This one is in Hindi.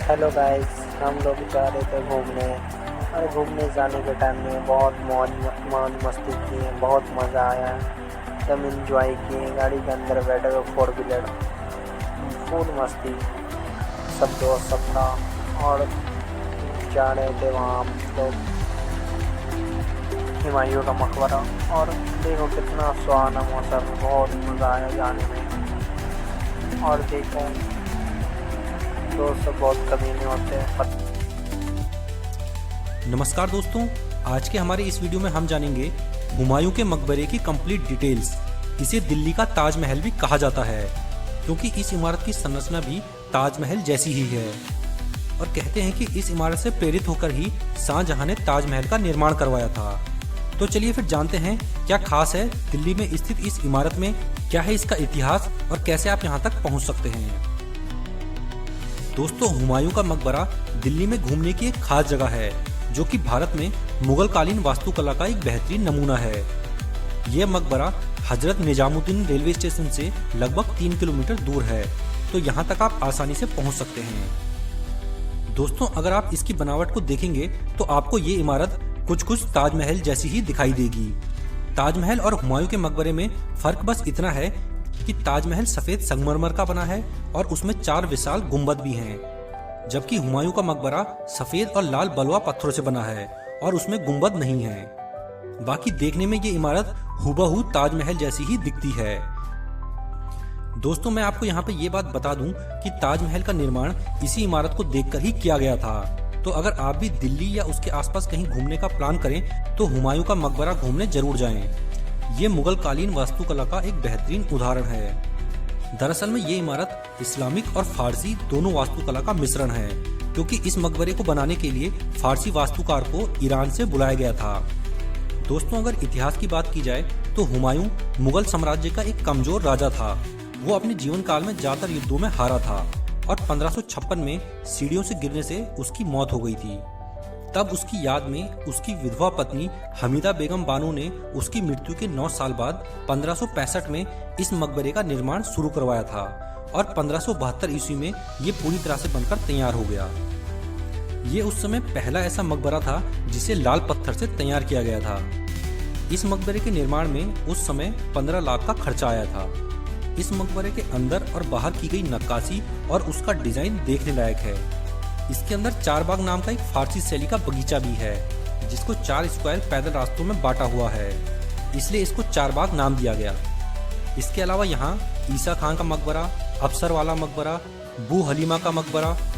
हेलो गाइस, हम लोग जा रहे थे घूमने और घूमने जाने के टाइम में बहुत मौज मस्ती की, बहुत मज़ा आया। सब इंजॉय किए, गाड़ी के अंदर बैठे हुए 4 व्हीलर, फुल मस्ती, सब दोस्त सब था। और जा रहे थे वहाँ हम लोग हुमायूं का मकबरा। और देखो कितना सुहाना मौसम, बहुत मज़ा आया जाने में। और देखो दोस्त बहुत कमीने होते हैं। नमस्कार दोस्तों, आज के हमारे इस वीडियो में हम जानेंगे हुमायूं के मकबरे की कंप्लीट डिटेल्स। इसे दिल्ली का ताजमहल भी कहा जाता है क्योंकि इस इमारत की संरचना भी ताजमहल जैसी ही है। और कहते हैं कि इस इमारत से प्रेरित होकर ही शाहजहां ने ताजमहल का निर्माण करवाया था। तो चलिए फिर जानते हैं क्या खास है दिल्ली में स्थित इस इमारत में, क्या है इसका इतिहास और कैसे आप यहाँ तक पहुँच सकते हैं। दोस्तों, हुमायूं का मकबरा दिल्ली में घूमने की एक खास जगह है जो कि भारत में मुगल कालीन वास्तुकला का एक बेहतरीन नमूना है। यह मकबरा हजरत निजामुद्दीन रेलवे स्टेशन से लगभग 3 किलोमीटर दूर है, तो यहाँ तक आप आसानी से पहुँच सकते हैं। दोस्तों, अगर आप इसकी बनावट को देखेंगे तो आपको ये इमारत कुछ ताजमहल जैसी ही दिखाई देगी। ताजमहल और हुमायूं के मकबरे में फर्क बस इतना है कि ताजमहल सफेद संगमरमर का बना है और उसमें 4 विशाल गुंबद भी हैं, जबकि हुमायूं का मकबरा सफेद और लाल बलुआ पत्थरों से बना है और उसमें गुंबद नहीं है। बाकी देखने में ये इमारत हूबहू ताजमहल जैसी ही दिखती है। दोस्तों, मैं आपको यहाँ पे ये बात बता दूं कि ताजमहल का निर्माण इसी इमारत को देखकर ही किया गया था। तो अगर आप भी दिल्ली या उसके आसपास कहीं घूमने का प्लान करें तो हुमायूं का मकबरा घूमने जरूर जाएं। ये मुगल कालीन वास्तुकला का एक बेहतरीन उदाहरण है। दरअसल में ये इमारत इस्लामिक और फारसी दोनों वास्तुकला का मिश्रण है, क्योंकि इस मकबरे को बनाने के लिए फारसी वास्तुकार को ईरान से बुलाया गया था। दोस्तों, अगर इतिहास की बात की जाए तो हुमायूं मुगल साम्राज्य का एक कमजोर राजा था। वो अपने जीवन काल में ज्यादातर युद्धों में हारा था और 1556 में सीढ़ियों से गिरने से उसकी मौत हो गई थी। तब उसकी याद में उसकी विधवा पत्नी हमीदा बेगम बानो ने उसकी मृत्यु के 9 साल बाद 1565 में इस मकबरे का निर्माण शुरू करवाया था और 1572 ईस्वी में ये पूरी तरह से बनकर तैयार हो गया। ये उस समय पहला ऐसा मकबरा था जिसे लाल पत्थर से तैयार किया गया था। इस मकबरे के निर्माण में उस समय 15 लाख का खर्चा आया था। इस मकबरे के अंदर और बाहर की गई नक्काशी और उसका डिजाइन देखने लायक है। इसके अंदर चारबाग नाम का एक फारसी शैली का बगीचा भी है, जिसको 4 स्क्वायर पैदल रास्तों में बांटा हुआ है, इसलिए इसको चारबाग नाम दिया गया। इसके अलावा यहाँ ईसा खान का मकबरा, अफसर वाला मकबरा, बू हलीमा का मकबरा